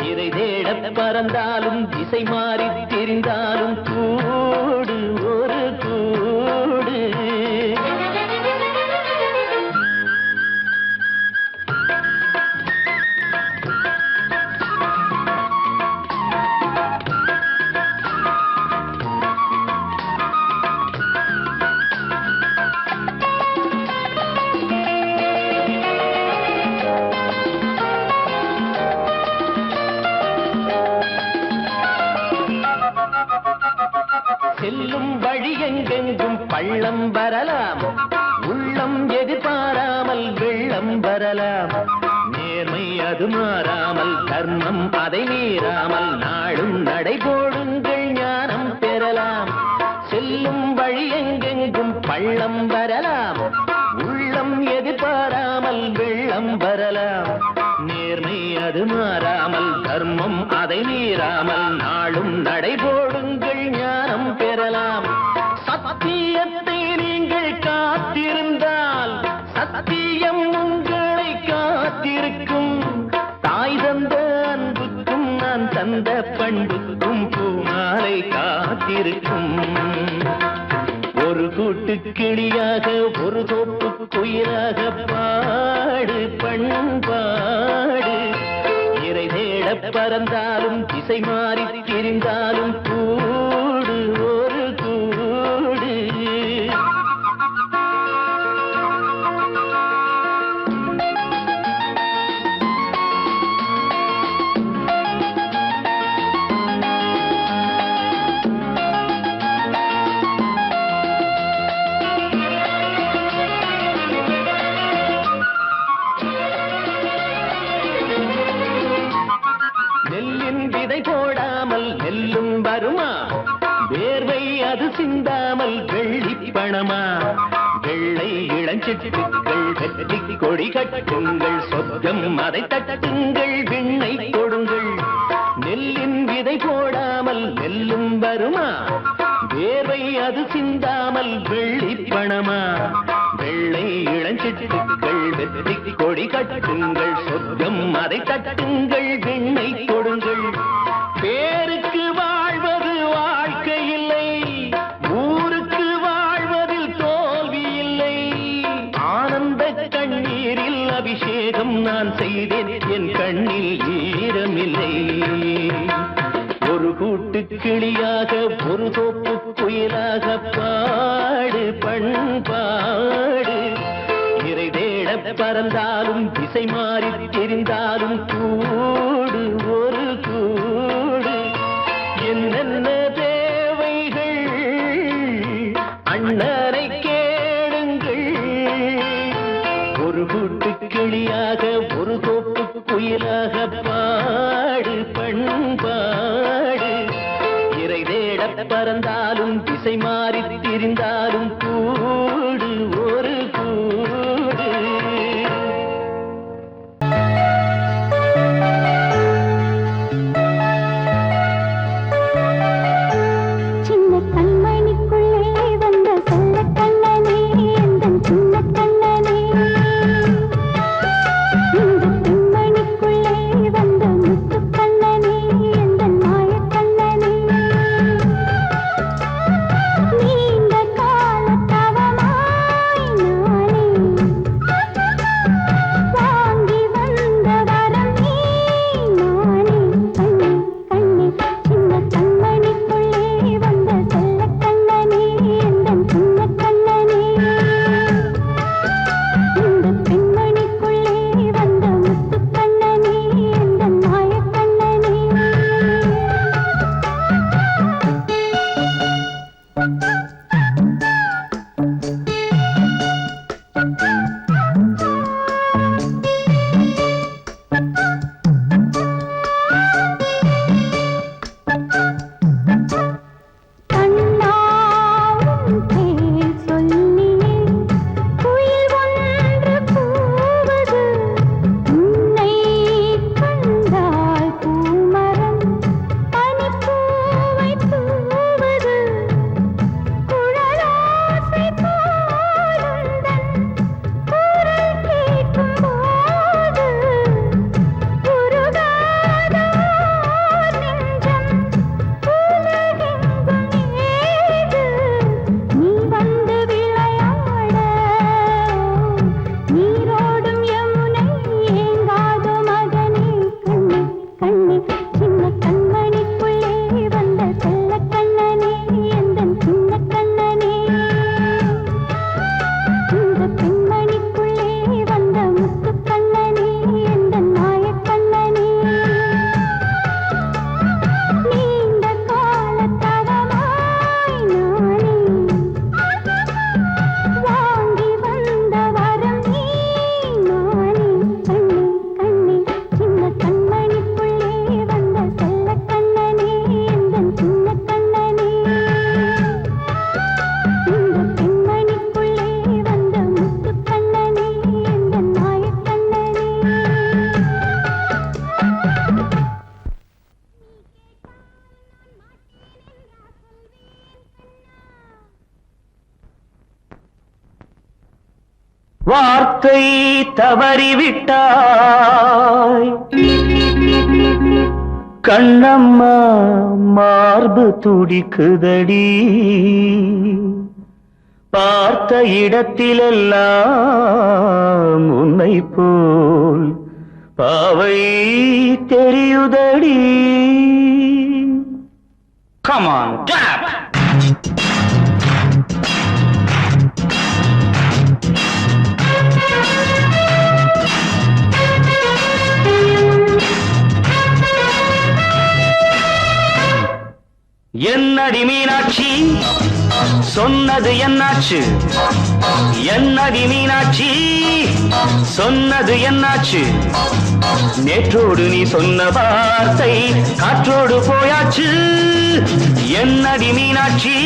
இறை தேட பறந்தாலும் திசை மாறி தெரிந்தாலும் கூடு ஒரு கூடு செல்லும் வழி எங்கெங்கும் பள்ளம் வரலாம் உள்ளம் எதிர்பாராமல் வெள்ளம் வரலாம் நேர்மை அது மாறாமல் தர்மம் அதை மீறாமல் நாடும் நடைபோடுங்கள் ஞானம் பெறலாம் செல்லும் வழி எங்கெங்கும் பள்ளம் வரலாம் உள்ளம் எதிர்பாராமல் வெள்ளம் வரலாம் நேர்மை அது மாறாமல் தர்மம் அதை மீறாமல் நாளும் நடைபோடுங்கள் ஞானம் பெறலாம் சத்தியத்தை நீங்கள் காத்திருந்தால் சத்தியம் உங்களை காத்திருக்கும் தாய் தந்த அன்புக்கும் நான் தந்த பண்புக்கும் பூமாலை காத்திருக்கும் ஒரு கூட்டு கிளியாக ஒரு தோப்பு குயிலாக பாடு பண்பாடு இறை தேட பறந்தாலும் திசை மாறி திரிந்தாலும் கூடு ஒரு கூடு நெல்லின் விதை போடாமல் நெல்லும் வருமா வேர்வை அது சிந்தாமல் வெள்ளி பணமா வெள்ளை இளஞ்சிட்டுக்கள் வெற்றி கொடி கட்டுங்கள் சொர்க்கம் அதை தட்டுங்கள் விண்ணை கொடுங்கள் நெல்லின் விதை போடாமல் நெல்லும் வருமா வேர்வை அது சிந்தாமல் வெள்ளி பணமா வெள்ளை இளஞ்சிட்டுக்கள் வெற்றி கொடி கட்டுங்கள் சொர்க்கம் அதை தட்டுங்கள் விண்ணை கொடுங்கள் பேருக்கு வாழ்வது வாழ்க்கை இல்லை ஊருக்கு வாழ்வதில் தோல்வி இல்லை ஆனந்த கண்ணீரில் அபிஷேகம் நான் செய்தேன் என் கண்ணில் ஈரமில்லை ஒரு கூட்டு கிளியாக ஒரு தோப்பு குயிலாக பாடு பண்பாடு இறை தேட பறந்தாலும் திசை மாறி தெரிந்தாலும் கூடு ஒரு கூடு என்னென்ன தேவைகள் அண்ணரை கேளுங்கள் ஒரு கூட்டு கிளியாக ஒரு தோப்பு குயிலாக பாடு பண்பாடு இறை தேட பறந்தாலும் திசை மாறி திரிந்தாலும் கூடு ஒரு கூடு சின்ன கண்மணிக்குள்ளே வந்த சொல்ல கண்ணனே எந்தன் சின்ன கண்ணனே இந்த கண்மணிக்குள்ளே வந்த முத்து கண்ணனே எந்தன் மாய கண்ணனே நீண்ட கால வார்த்தை தவறிவிட்டாய் கண்ணம்மா மார்பு துடிக்குதடி பார்த்த இடத்திலெல்லாம் உன்னை போல் பாவை தெரியுதடி. Come on, clap! என்னடி மீனாட்சி சொன்னது என்னாச்சு? என்னடி மீனாட்சி சொன்னது என்னாச்சு? நேற்றோடு நீ சொன்ன வார்த்தை காற்றோடு போயாச்சு. என்னடி மீனாட்சி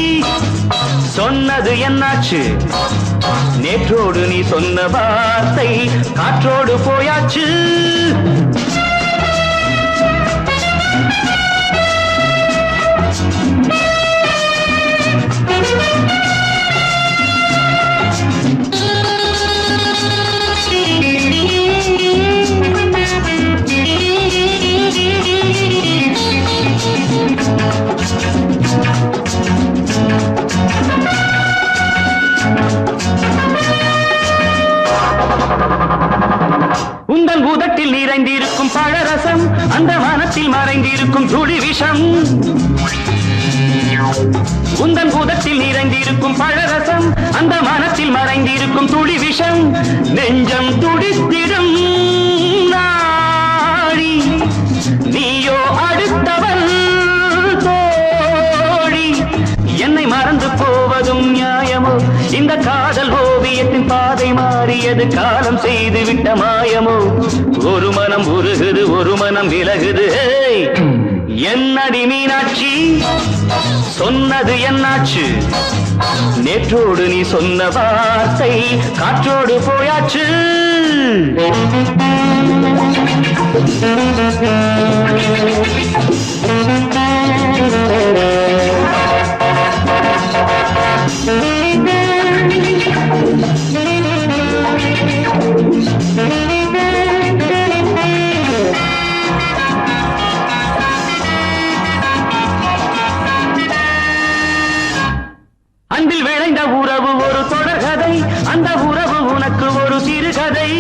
சொன்னது என்னாச்சு? நேற்றோடு நீ சொன்ன வார்த்தை காற்றோடு போயாச்சு. உந்தன் பூதத்தில் நிறைந்திருக்கும் பழரசம் அந்த வானத்தில் மறைந்திருக்கும் துளி விஷம். உந்தன் பூதத்தில் நிறைந்திருக்கும் பழரசம் அந்த வானத்தில் மறைந்திருக்கும் துளி விஷம். நெஞ்சம் துடித்திடும் நாடி நீயோ அடுத்தவன் தோழி. என்னை மறந்து போவதும் நியாயமோ? இந்த காதல் ஓவியத்தின் பாதை மாறியது காலம் செய்து விட்ட மாயமோ? ஒரு மனம் உருகுது ஒரு மனம் விலகுது. என்னடி மீனாட்சி சொன்னது என்னாச்சு? நேற்றோடு நீ சொன்ன வார்த்தை காற்றோடு போயாச்சு. அன்பில் விளைந்த உறவு ஒரு தொடர்கதை, அந்த உறவு உனக்கு ஒரு சிறுகதை.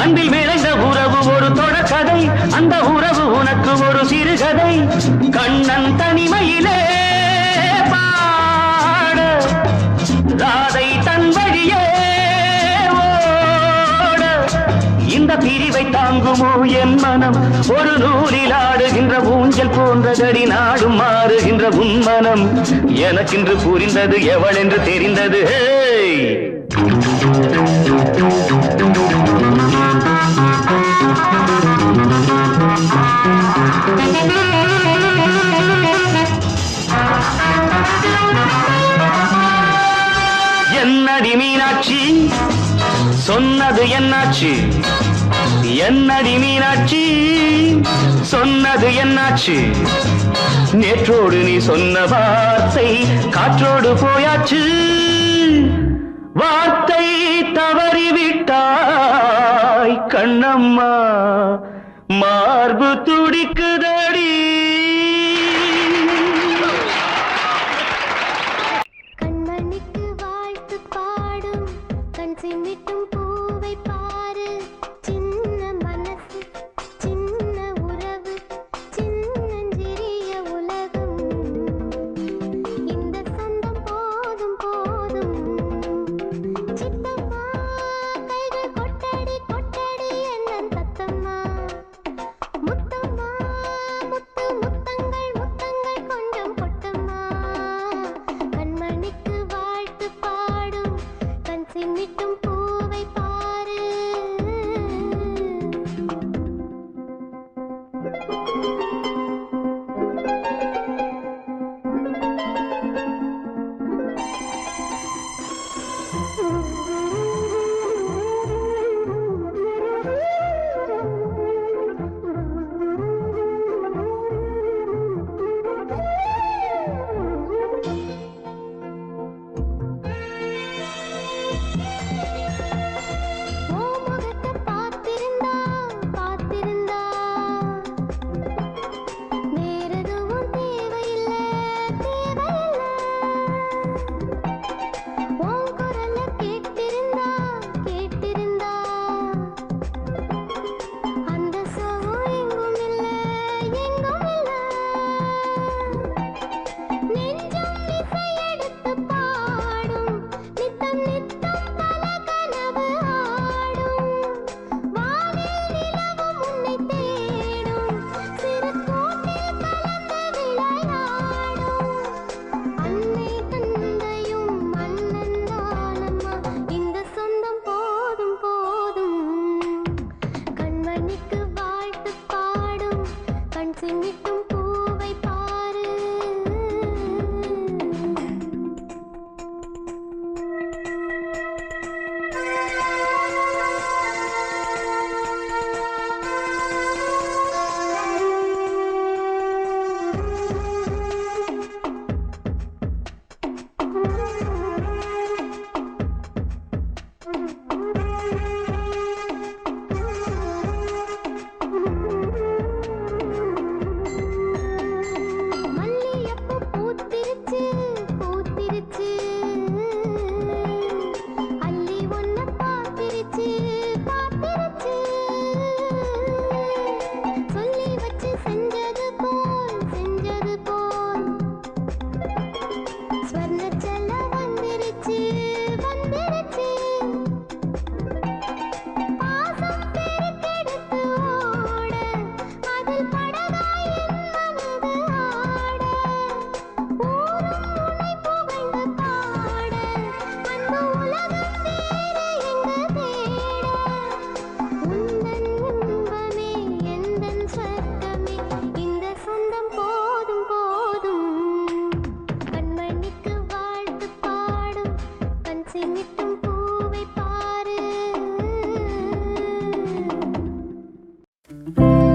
அன்பில் விளைந்த உறவு ஒரு தொடர்கதை, அந்த உறவு உனக்கு ஒரு சிறுகதை. கண்ணன் தனிமையிலே பாட ராதை தன் வழியே ஓட. இந்த பிரிவை தாங்குமோ என் மனம்? ஒரு நூலில் ஆடுகின்ற ஊஞ்சல் போன்றதடி நாடும் மாறுகின்ற உன்மனம். எனக்கென்று புரிந்தது எவள் என்று தெரிந்தது. என்னடி மீனாட்சி சொன்னது என்னாச்சு? என்னடி மீனாட்சி சொன்னது என்னாச்சு? நேற்றோடு நீ சொன்ன வார்த்தை காற்றோடு போயாச்சு. வார்த்தை தவறிவிட்டாய் கண்ணம்மா மார்பு துடிக்குதடி. கண்மணிக்கு வாழ்த்து பாடும் கண் சிமிட்டும் பூவை பாரு. சின்ன மனசு சின்ன உறவு சின்னஞ்சிறிய உலகம். இந்த சொந்தம் போதும் போதும். சித்தம்மா கைகள் கொட்டடி கொட்டடி என்ன தத்தம்மா. Muthamma Thank you.